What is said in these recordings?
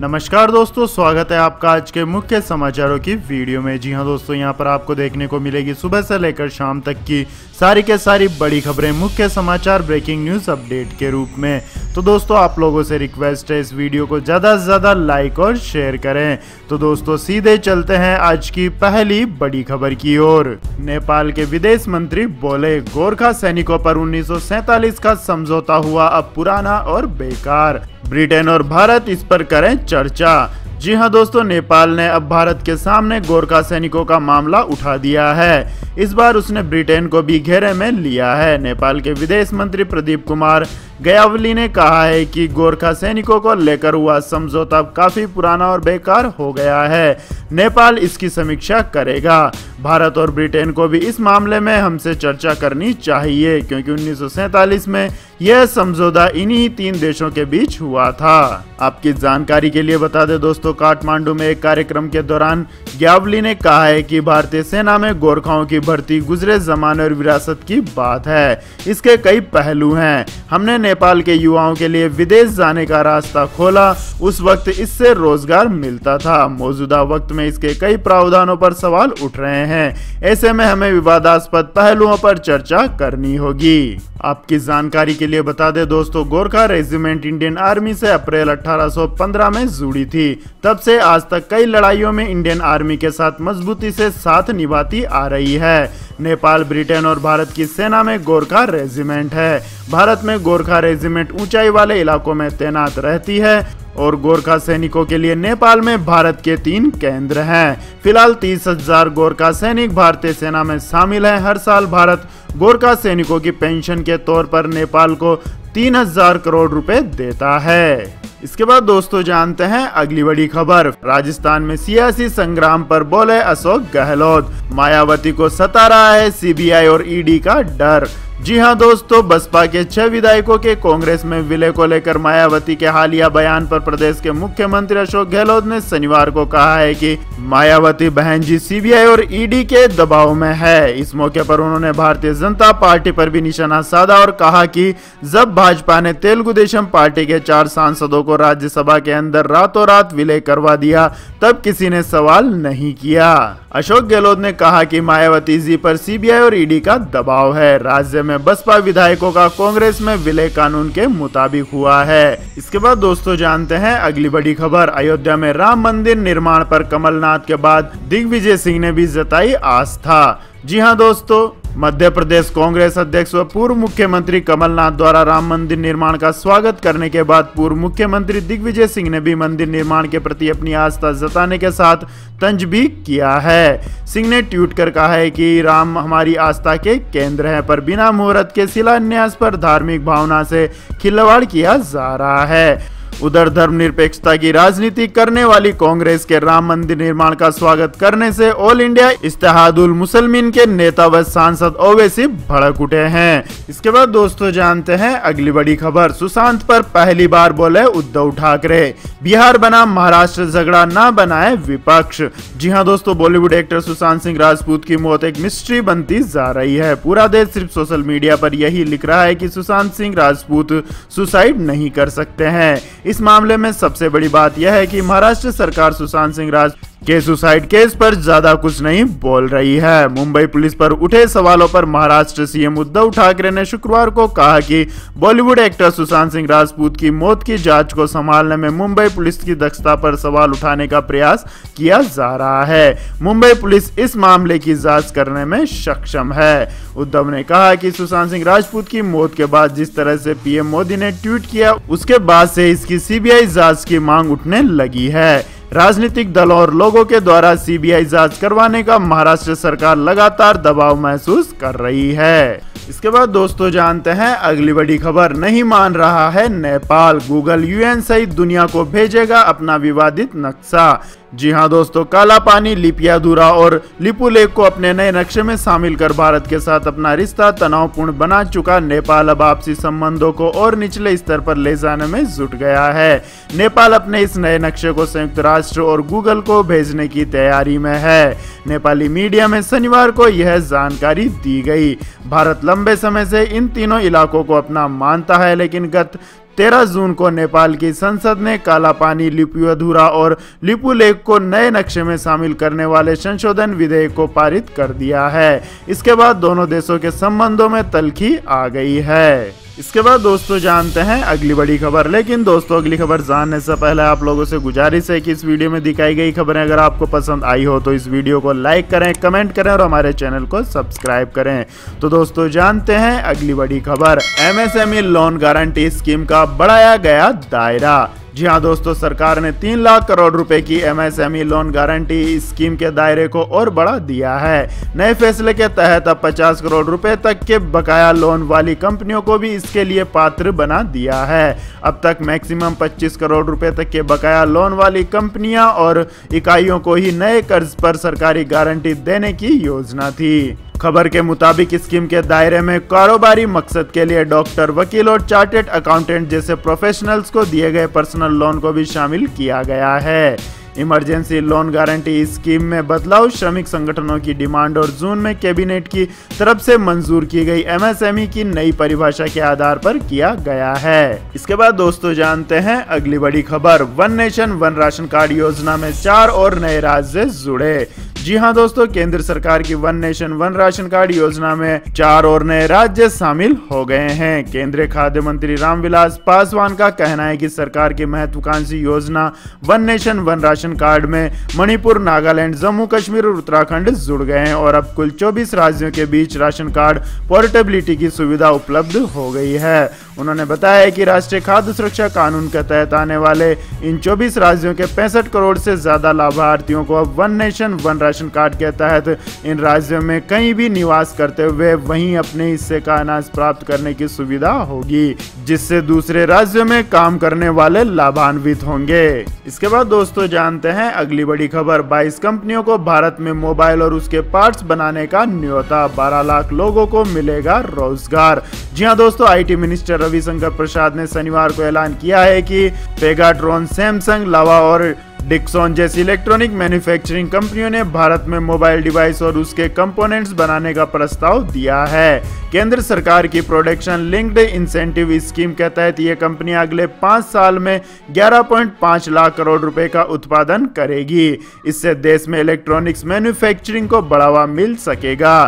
नमस्कार दोस्तों, स्वागत है आपका आज के मुख्य समाचारों की वीडियो में। जी हां दोस्तों, यहां पर आपको देखने को मिलेगी सुबह से लेकर शाम तक की सारी के सारी बड़ी खबरें, मुख्य समाचार, ब्रेकिंग न्यूज अपडेट के रूप में। तो दोस्तों आप लोगों से रिक्वेस्ट है इस वीडियो को ज़्यादा से ज़्यादा लाइक और शेयर करें। तो दोस्तों सीधे चलते हैं आज की पहली बड़ी खबर की ओर। नेपाल के विदेश मंत्री बोले, गोरखा सैनिकों पर 1947 का समझौता हुआ अब पुराना और बेकार। ब्रिटेन और भारत इस पर करें चर्चा। जी हां दोस्तों, नेपाल ने अब भारत के सामने गोरखा सैनिकों का मामला उठा दिया है। इस बार उसने ब्रिटेन को भी घेरे में लिया है। नेपाल के विदेश मंत्री प्रदीप कुमार गयावली ने कहा है कि गोरखा सैनिकों को लेकर हुआ समझौता काफी पुराना और बेकार हो गया है। नेपाल इसकी समीक्षा करेगा। भारत और ब्रिटेन को भी इस मामले में हमसे चर्चा करनी चाहिए, क्योंकि 1947 में यह समझौता इन्हीं 3 देशों के बीच हुआ था। आपकी जानकारी के लिए बता दें दोस्तों, काठमांडू में एक कार्यक्रम के दौरान ग्यावली ने कहा है कि भारतीय सेना में गोरखाओं की भर्ती गुजरे जमाने और विरासत की बात है। इसके कई पहलू हैं। हमने नेपाल के युवाओं के लिए विदेश जाने का रास्ता खोला। उस वक्त इससे रोजगार मिलता था। मौजूदा वक्त में इसके कई प्रावधानों पर सवाल उठ रहे हैं। ऐसे में हमें विवादास्पद पहलुओं पर चर्चा करनी होगी। आपकी जानकारी के लिए बता दें दोस्तों, गोरखा रेजिमेंट इंडियन आर्मी से अप्रैल 1815 में जुड़ी थी। तब से आज तक कई लड़ाइयों में इंडियन आर्मी के साथ मजबूती से साथ निभाती आ रही है। नेपाल, ब्रिटेन और भारत की सेना में गोरखा रेजिमेंट है। भारत में गोरखा रेजिमेंट ऊंचाई वाले इलाकों में तैनात रहती है और गोरखा सैनिकों के लिए नेपाल में भारत के 3 केंद्र हैं। फिलहाल 30,000 गोरखा सैनिक भारतीय सेना में शामिल हैं। हर साल भारत गोरखा सैनिकों की पेंशन के तौर पर नेपाल को 3,000 करोड़ रुपए देता है। इसके बाद दोस्तों जानते हैं अगली बड़ी खबर। राजस्थान में सियासी संग्राम पर बोले अशोक गहलोत, मायावती को सता रहा है सीबीआई और ईडी का डर। जी हां दोस्तों, बसपा के 6 विधायकों के कांग्रेस में विलय को लेकर मायावती के हालिया बयान पर प्रदेश के मुख्यमंत्री अशोक गहलोत ने शनिवार को कहा है कि मायावती बहन जी सीबीआई और ईडी के दबाव में है। इस मौके पर उन्होंने भारतीय जनता पार्टी पर भी निशाना साधा और कहा कि जब भाजपा ने तेलुगु देशम पार्टी के 4 सांसदों को राज्यसभा के अंदर रातों रात विलय करवा दिया, तब किसी ने सवाल नहीं किया। अशोक गहलोत ने कहा कि मायावती जी पर सीबीआई और ईडी का दबाव है। राज्य में बसपा विधायकों का कांग्रेस में विलय कानून के मुताबिक हुआ है। इसके बाद दोस्तों जानते हैं अगली बड़ी खबर। अयोध्या में राम मंदिर निर्माण पर कमलनाथ के बाद दिग्विजय सिंह ने भी जताई आस्था। जी हां दोस्तों, मध्य प्रदेश कांग्रेस अध्यक्ष व पूर्व मुख्यमंत्री कमलनाथ द्वारा राम मंदिर निर्माण का स्वागत करने के बाद पूर्व मुख्यमंत्री दिग्विजय सिंह ने भी मंदिर निर्माण के प्रति अपनी आस्था जताने के साथ तंज भी किया है। सिंह ने ट्वीट कर कहा है कि राम हमारी आस्था के केंद्र हैं, पर बिना मुहूर्त के शिलान्यास पर धार्मिक भावना से खिलवाड़ किया जा रहा है। उधर धर्मनिरपेक्षता की राजनीति करने वाली कांग्रेस के राम मंदिर निर्माण का स्वागत करने से ऑल इंडिया इत्तेहादुल मुसलमीन के नेता व सांसद ओवैसी भड़क उठे हैं। इसके बाद दोस्तों जानते हैं अगली बड़ी खबर। सुशांत पर पहली बार बोले उद्धव ठाकरे, बिहार बना महाराष्ट्र, झगड़ा ना बनाए विपक्ष। जी हां दोस्तों, बॉलीवुड एक्टर सुशांत सिंह राजपूत की मौत एक मिस्ट्री बनती जा रही है। पूरा देश सिर्फ सोशल मीडिया पर यही लिख रहा है कि सुशांत सिंह राजपूत सुसाइड नहीं कर सकते हैं। इस मामले में सबसे बड़ी बात यह है कि महाराष्ट्र सरकार सुशांत सिंह राजपूत के सुसाइड केस पर ज्यादा कुछ नहीं बोल रही है। मुंबई पुलिस पर उठे सवालों पर महाराष्ट्र सीएम उद्धव ठाकरे ने शुक्रवार को कहा कि बॉलीवुड एक्टर सुशांत सिंह राजपूत की मौत की जांच को संभालने में मुंबई पुलिस की दक्षता पर सवाल उठाने का प्रयास किया जा रहा है। मुंबई पुलिस इस मामले की जांच करने में सक्षम है। उद्धव ने कहा कि सुशांत सिंह राजपूत की मौत के बाद जिस तरह से पीएम मोदी ने ट्वीट किया, उसके बाद से इसकी सीबीआई जांच की मांग उठने लगी है। राजनीतिक दलों और लोगों के द्वारा सीबीआई जांच करवाने का महाराष्ट्र सरकार लगातार दबाव महसूस कर रही है। इसके बाद दोस्तों जानते हैं अगली बड़ी खबर। नहीं मान रहा है नेपाल, गूगल यूएन सहित दुनिया को भेजेगा अपना विवादित नक्शा। जी हां दोस्तों, काला पानी, लिपियाधुरा और लिपू लेक को अपने नए नक्शे में शामिल कर भारत के साथ अपना रिश्ता तनावपूर्ण बना चुका नेपाल अब आपसी संबंधों को और निचले स्तर पर ले जाने में जुट गया है। नेपाल अपने इस नए नक्शे को संयुक्त राष्ट्र और गूगल को भेजने की तैयारी में है। नेपाली मीडिया में शनिवार को यह जानकारी दी गई। भारत लंबे समय से इन तीनों इलाकों को अपना मानता है, लेकिन गत 13 जून को नेपाल की संसद ने काला पानी, लिपुअधूरा और लिपुलेख को नए नक्शे में शामिल करने वाले संशोधन विधेयक को पारित कर दिया है। इसके बाद दोनों देशों के संबंधों में तल्खी आ गई है। इसके बाद दोस्तों जानते हैं अगली बड़ी खबर। लेकिन दोस्तों अगली खबर जानने से पहले आप लोगों से गुजारिश है कि इस वीडियो में दिखाई गई खबरें अगर आपको पसंद आई हो तो इस वीडियो को लाइक करें, कमेंट करें और हमारे चैनल को सब्सक्राइब करें। तो दोस्तों जानते हैं अगली बड़ी खबर। एमएसएमई लोन गारंटी स्कीम का बढ़ाया गया दायरा। जी हाँ दोस्तों, सरकार ने 3 लाख करोड़ रुपए की एमएसएमई लोन गारंटी स्कीम के दायरे को और बढ़ा दिया है। नए फैसले के तहत अब 50 करोड़ रुपए तक के बकाया लोन वाली कंपनियों को भी इसके लिए पात्र बना दिया है। अब तक मैक्सिमम 25 करोड़ रुपए तक के बकाया लोन वाली कंपनियां और इकाइयों को ही नए कर्ज पर सरकारी गारंटी देने की योजना थी। खबर के मुताबिक स्कीम के दायरे में कारोबारी मकसद के लिए डॉक्टर, वकील और चार्टेड अकाउंटेंट जैसे प्रोफेशनल्स को दिए गए पर्सनल लोन को भी शामिल किया गया है। इमरजेंसी लोन गारंटी स्कीम में बदलाव श्रमिक संगठनों की डिमांड और जून में कैबिनेट की तरफ से मंजूर की गई एमएसएमई की नई परिभाषा के आधार पर किया गया है। इसके बाद दोस्तों जानते हैं अगली बड़ी खबर। One nation one ration card योजना में 4 और नए राज्य जुड़े। जी हाँ दोस्तों, केंद्र सरकार की one nation one ration card योजना में 4 और नए राज्य शामिल हो गए हैं। केंद्रीय खाद्य मंत्री रामविलास पासवान का कहना है कि सरकार की महत्वाकांक्षी योजना one nation one ration card में मणिपुर, नागालैंड, जम्मू कश्मीर और उत्तराखंड जुड़ गए हैं और अब कुल 24 राज्यों के बीच राशन कार्ड पोर्टेबिलिटी की सुविधा उपलब्ध हो गई है। उन्होंने बताया कि राष्ट्रीय खाद्य सुरक्षा कानून के तहत आने वाले इन 24 राज्यों के 65 करोड़ से ज्यादा लाभार्थियों को अब one nation one ration card के तहत इन राज्यों में कहीं भी निवास करते हुए वहीं अपने हिस्से का अनाज प्राप्त करने की सुविधा होगी, जिससे दूसरे राज्यों में काम करने वाले लाभान्वित होंगे। इसके बाद दोस्तों जानते हैं अगली बड़ी खबर। 22 कंपनियों को भारत में मोबाइल और उसके पार्ट्स बनाने का न्योता, 12 लाख लोगों को मिलेगा रोजगार। जी हाँ दोस्तों, आईटी मिनिस्टर रविशंकर प्रसाद ने शनिवार को ऐलान किया है कि पेगाट्रॉन, सैमसंग, लावा और डिक्सन जैसी इलेक्ट्रॉनिक मैन्युफैक्चरिंग कंपनियों ने भारत में मोबाइल डिवाइस और उसके कंपोनेंट्स बनाने का प्रस्ताव दिया है। केंद्र सरकार की प्रोडक्शन लिंक्ड इंसेंटिव स्कीम के तहत ये कंपनी अगले 5 साल में 11.5 लाख करोड़ रुपए का उत्पादन करेगी। इससे देश में इलेक्ट्रॉनिक्स मैन्युफैक्चरिंग को बढ़ावा मिल सकेगा।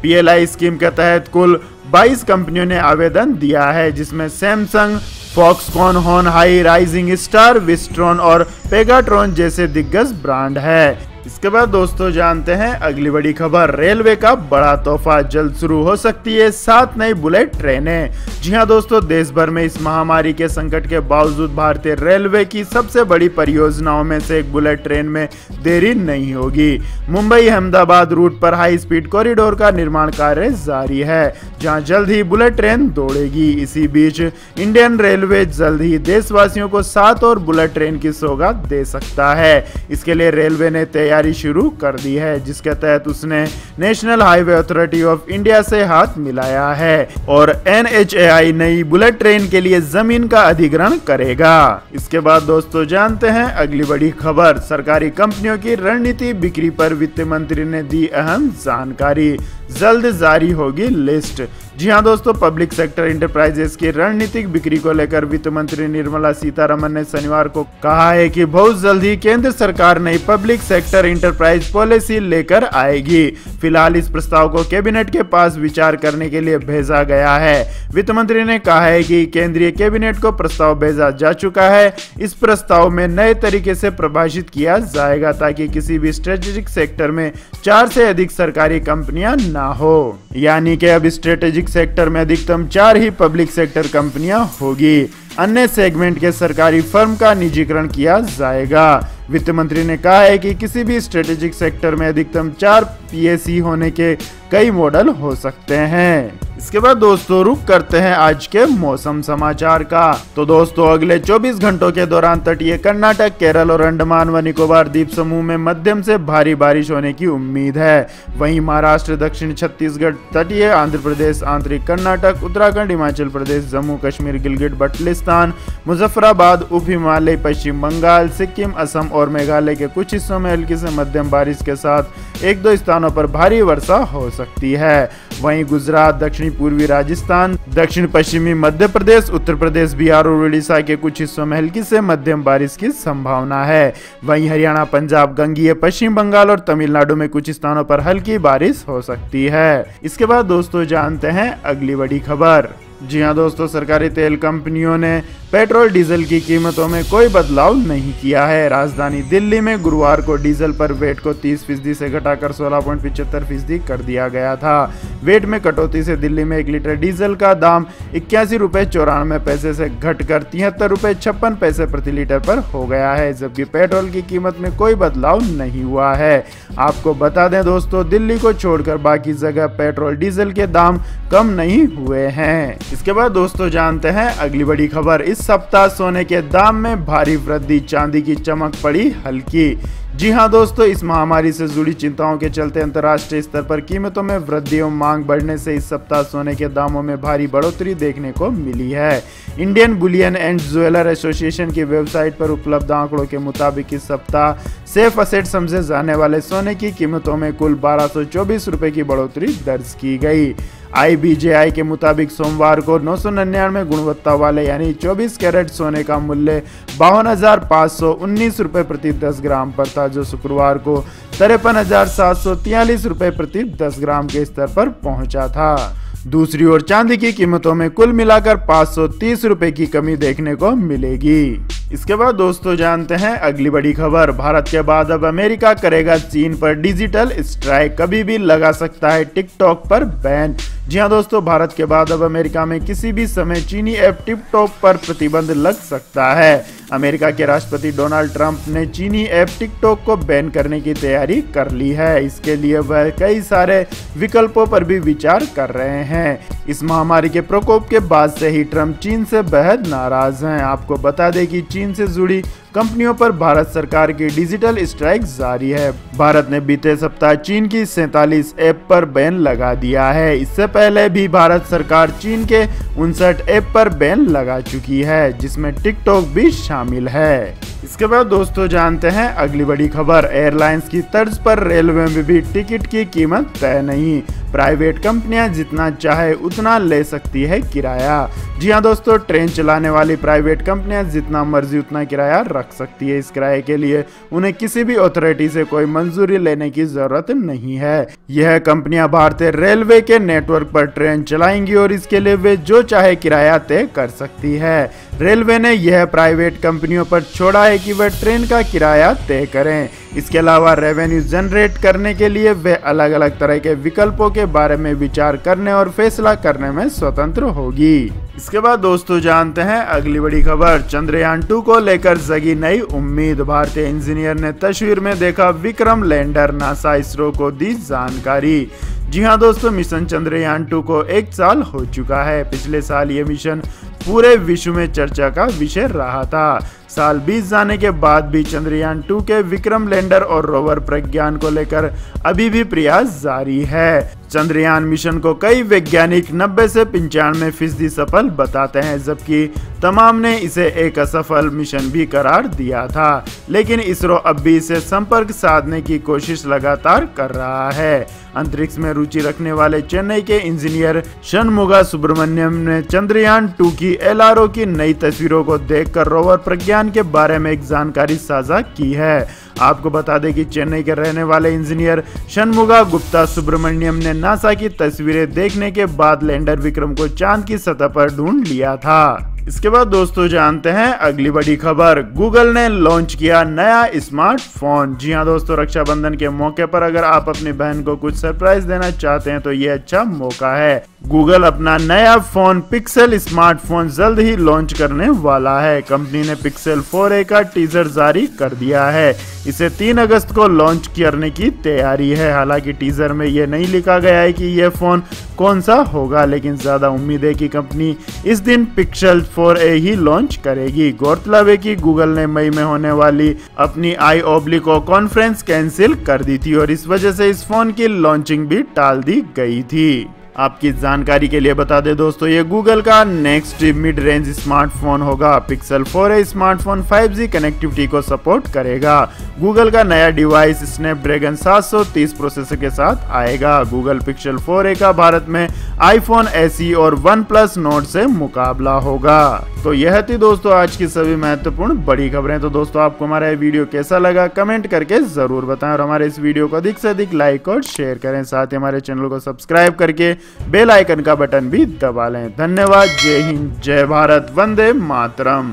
पीएलआई स्कीम के तहत कुल 22 कंपनियों ने आवेदन दिया है, जिसमें Samsung, Foxconn, Hon Hai, Rising Star, Wistron और पेगाट्रॉन जैसे दिग्गज ब्रांड है। इसके बाद दोस्तों जानते हैं अगली बड़ी खबर। रेलवे का बड़ा तोहफा, जल्द शुरू हो सकती है 7 नई बुलेट ट्रेनें। जी हां दोस्तों, देश भर में इस महामारी के संकट के बावजूद भारतीय रेलवे की सबसे बड़ी परियोजनाओं में से एक बुलेट ट्रेन में देरी नहीं होगी। मुंबई अहमदाबाद रूट पर हाई स्पीड कॉरिडोर का निर्माण कार्य जारी है, जहां जल्द ही बुलेट ट्रेन दौड़ेगी। इसी बीच इंडियन रेलवे जल्द ही देशवासियों को 7 और बुलेट ट्रेन की सौगात दे सकता है। इसके लिए रेलवे ने तैयारी शुरू कर दी है, जिसके तहत उसने national highway authority of India से हाथ मिलाया है और NHAI नई बुलेट ट्रेन के लिए जमीन का अधिग्रहण करेगा। इसके बाद दोस्तों जानते हैं अगली बड़ी खबर। सरकारी कंपनियों की रणनीति बिक्री पर वित्त मंत्री ने दी अहम जानकारी, जल्द जारी होगी लिस्ट। जी हां दोस्तों, पब्लिक सेक्टर इंटरप्राइजेस की रणनीतिक बिक्री को लेकर वित्त मंत्री निर्मला सीतारमण ने शनिवार को कहा है कि बहुत जल्द ही केंद्र सरकार नई पब्लिक सेक्टर इंटरप्राइज पॉलिसी लेकर आएगी। फिलहाल इस प्रस्ताव को कैबिनेट के पास विचार करने के लिए भेजा गया है। वित्त मंत्री ने कहा है कि केंद्रीय कैबिनेट को प्रस्ताव भेजा जा चुका है। इस प्रस्ताव में नए तरीके से प्रभाषित किया जाएगा ताकि किसी भी स्ट्रेटेजिक सेक्टर में 4 से अधिक सरकारी कंपनियां ना हो, यानी कि अब स्ट्रेटेजिक सेक्टर में अधिकतम 4 ही पब्लिक सेक्टर कंपनियां होगी। अन्य सेगमेंट के सरकारी फर्म का निजीकरण किया जाएगा। वित्त मंत्री ने कहा है कि किसी भी स्ट्रेटेजिक सेक्टर में अधिकतम 4 पीएसई होने के कई मॉडल हो सकते हैं। इसके बाद दोस्तों रुक करते हैं आज के मौसम समाचार का। तो दोस्तों अगले 24 घंटों के दौरान तटीय कर्नाटक, केरल और अंडमान व निकोबार द्वीप समूह में मध्यम से भारी बारिश होने की उम्मीद है। वहीं महाराष्ट्र, दक्षिण छत्तीसगढ़, तटीय आंध्र प्रदेश, आंतरिक कर्नाटक, उत्तराखंड, हिमाचल प्रदेश, जम्मू कश्मीर, गिलगिट बल्टिस्तान, मुजफ्फराबाद, उप हिमालय, पश्चिम बंगाल, सिक्किम, असम और मेघालय के कुछ हिस्सों में हल्की से मध्यम बारिश के साथ एक दो स्थानों पर भारी वर्षा हो सकती है। वहीं गुजरात, दक्षिणी पूर्वी राजस्थान, दक्षिण पश्चिमी मध्य प्रदेश, उत्तर प्रदेश, बिहार और उड़ीसा के कुछ हिस्सों में हल्की से मध्यम बारिश की संभावना है। वहीं हरियाणा, पंजाब, गंगीय पश्चिम बंगाल और तमिलनाडु में कुछ स्थानों पर हल्की बारिश हो सकती है। इसके बाद दोस्तों जानते हैं अगली बड़ी खबर। जी हां दोस्तों, सरकारी तेल कंपनियों ने पेट्रोल डीजल की कीमतों में कोई बदलाव नहीं किया है। राजधानी दिल्ली में गुरुवार को डीजल पर वेट को 30% से घटाकर 16.75% कर दिया गया था। वेट में कटौती से दिल्ली में 1 लीटर डीजल का दाम 81.94 से घटकर 73.56 प्रति लीटर पर हो गया है, जबकि पेट्रोल की कीमत में कोई बदलाव नहीं हुआ है। आपको बता दें दोस्तों, दिल्ली को छोड़कर बाकी जगह पेट्रोल डीजल के दाम कम नहीं हुए हैं। इसके बाद दोस्तों जानते हैं अगली बड़ी खबर। इस सप्ताह सोने के दाम में भारी वृद्धि, चांदी की चमक पड़ी हल्की। जी हां दोस्तों, इस महामारी से जुड़ी चिंताओं के चलते अंतर्राष्ट्रीय स्तर पर कीमतों में वृद्धि और मांग बढ़ने से इस सप्ताह सोने के दामों में भारी बढ़ोतरी देखने को मिली है। Indian Boolean and jeweller association की वेबसाइट पर उपलब्ध आंकड़ों के मुताबिक इस सप्ताह सेफ असेट समझे जाने वाले सोने की कीमतों में कुल 1224 रुपए की बढ़ोतरी दर्ज की गई। IBJI के मुताबिक सोमवार को 999 गुणवत्ता वाले यानी 24 कैरेट सोने का मूल्य 52,519 रुपए प्रति 10 ग्राम पर था, जो शुक्रवार को 53,743 रुपए प्रति 10 ग्राम के स्तर पर पहुंचा था। दूसरी ओर चांदी की कीमतों में कुल मिलाकर 530 रुपए की कमी देखने को मिलेगी। इसके बाद दोस्तों जानते हैं अगली बड़ी खबर। भारत के बाद अब अमेरिका करेगा चीन पर डिजिटल स्ट्राइक, कभी भी लगा सकता है टिकटॉक पर बैन। जी हां दोस्तों, भारत के बाद अब अमेरिका में किसी भी समय चीनी ऐप टिकटॉक पर प्रतिबंध लग सकता है। अमेरिका के राष्ट्रपति डोनाल्ड ट्रंप ने चीनी ऐप टिकटॉक को बैन करने की तैयारी कर ली है। इसके लिए वह कई सारे विकल्पों पर भी विचार कर रहे हैं। इस महामारी के प्रकोप के बाद से ही ट्रंप चीन से बेहद नाराज हैं। आपको बता दें कि चीन से जुड़ी कंपनियों पर भारत सरकार की डिजिटल स्ट्राइक जारी है। भारत ने बीते सप्ताह चीन की 47 ऐप पर बैन लगा दिया है। इससे पहले भी भारत सरकार चीन के 59 ऐप पर बैन लगा चुकी है, जिसमें टिकटॉक भी शामिल है। इसके बाद दोस्तों जानते हैं अगली बड़ी खबर। एयरलाइंस की तर्ज पर रेलवे में भी टिकट की कीमत तय नहीं, प्राइवेट कंपनियां जितना चाहे उतना ले सकती है किराया। जी हां दोस्तों, ट्रेन चलाने वाली प्राइवेट कंपनियां जितना मर्जी उतना किराया रख सकती है। इस किराए के लिए उन्हें किसी भी अथॉरिटी से कोई मंजूरी लेने की जरूरत नहीं है। यह कंपनियां भारतीय रेलवे के नेटवर्क पर ट्रेन चलाएंगी और इसके लिए वे जो चाहे किराया तय कर सकती है। रेलवे ने यह प्राइवेट कंपनियों पर छोड़ा है कि वह ट्रेन का किराया तय करें। इसके अलावा रेवेन्यू जनरेट करने के लिए वे अलग अलग तरह के विकल्पों के बारे में विचार करने और फैसला करने में स्वतंत्र होगी। इसके बाद दोस्तों जानते हैं अगली बड़ी खबर। चंद्रयान 2 को लेकर जगी नई उम्मीद, भारतीय इंजीनियर ने तस्वीर में देखा विक्रम लैंडर, नासा इसरो को दी जानकारी। जी हां दोस्तों, मिशन चंद्रयान 2 को 1 साल हो चुका है। पिछले साल ये मिशन पूरे विश्व में चर्चा का विषय रहा था। साल बीत जाने के बाद भी चंद्रयान 2 के विक्रम लैंडर और रोवर प्रज्ञान को लेकर अभी भी प्रयास जारी है। चंद्रयान मिशन को कई वैज्ञानिक 90 से 95% सफल बताते हैं, जबकि तमाम ने इसे एक असफल मिशन भी करार दिया था। लेकिन इसरो अब भी इसे संपर्क साधने की कोशिश लगातार कर रहा है। अंतरिक्ष में रुचि रखने वाले चेन्नई के इंजीनियर षणमुगा सुब्रमण्यम ने चंद्रयान 2 की LRO की नई तस्वीरों को देखकर रोवर प्रज्ञान के बारे में एक जानकारी साझा की है। आपको बता दें कि चेन्नई के रहने वाले इंजीनियर षणमुगा गुप्ता सुब्रमण्यम ने नासा की तस्वीरें देखने के बाद लैंडर विक्रम को चांद की सतह पर ढूंढ लिया था। इसके बाद दोस्तों जानते हैं अगली बड़ी खबर। गूगल ने लॉन्च किया नया स्मार्टफोन। जी हां दोस्तों, रक्षाबंधन के मौके पर अगर आप अपनी बहन को कुछ सरप्राइज देना चाहते हैं तो ये अच्छा मौका है। गूगल अपना नया फोन पिक्सल स्मार्टफोन जल्द ही लॉन्च करने वाला है। कंपनी ने पिक्सल 4a का टीजर जारी कर दिया है। इसे 3 अगस्त को लॉन्च करने की तैयारी है। हालांकि टीजर में यह नहीं लिखा गया है कि यह फोन कौन सा होगा, लेकिन ज्यादा उम्मीद है कि कंपनी इस दिन पिक्सल 4a ही लॉन्च करेगी। गौरतलब है कि गूगल ने मई में होने वाली अपनी I/O कॉन्फ्रेंस कैंसिल कर दी थी और इस वजह से इस फोन की लॉन्चिंग भी टाल दी गई थी। आपकी जानकारी के लिए बता दें दोस्तों, ये गूगल का नेक्स्ट मिड रेंज स्मार्टफोन होगा। Pixel 4a smartphone 5G connectivity को सपोर्ट करेगा। गूगल का नया डिवाइस स्नैपड्रैगन 730 प्रोसेसर के साथ आएगा। गूगल पिक्सल 4a का भारत में आईफोन SE और OnePlus Nord से मुकाबला होगा। तो यह थी दोस्तों आज की सभी महत्वपूर्ण बड़ी खबरें। तो दोस्तों आपको हमारा ये वीडियो कैसा लगा कमेंट करके जरूर बताएं और हमारे इस वीडियो को अधिक से अधिक लाइक और शेयर करें। साथ ही हमारे चैनल को सब्सक्राइब करके बेल आइकन का बटन भी दबा लें। धन्यवाद। जय हिंद, जय भारत, वंदे मातरम।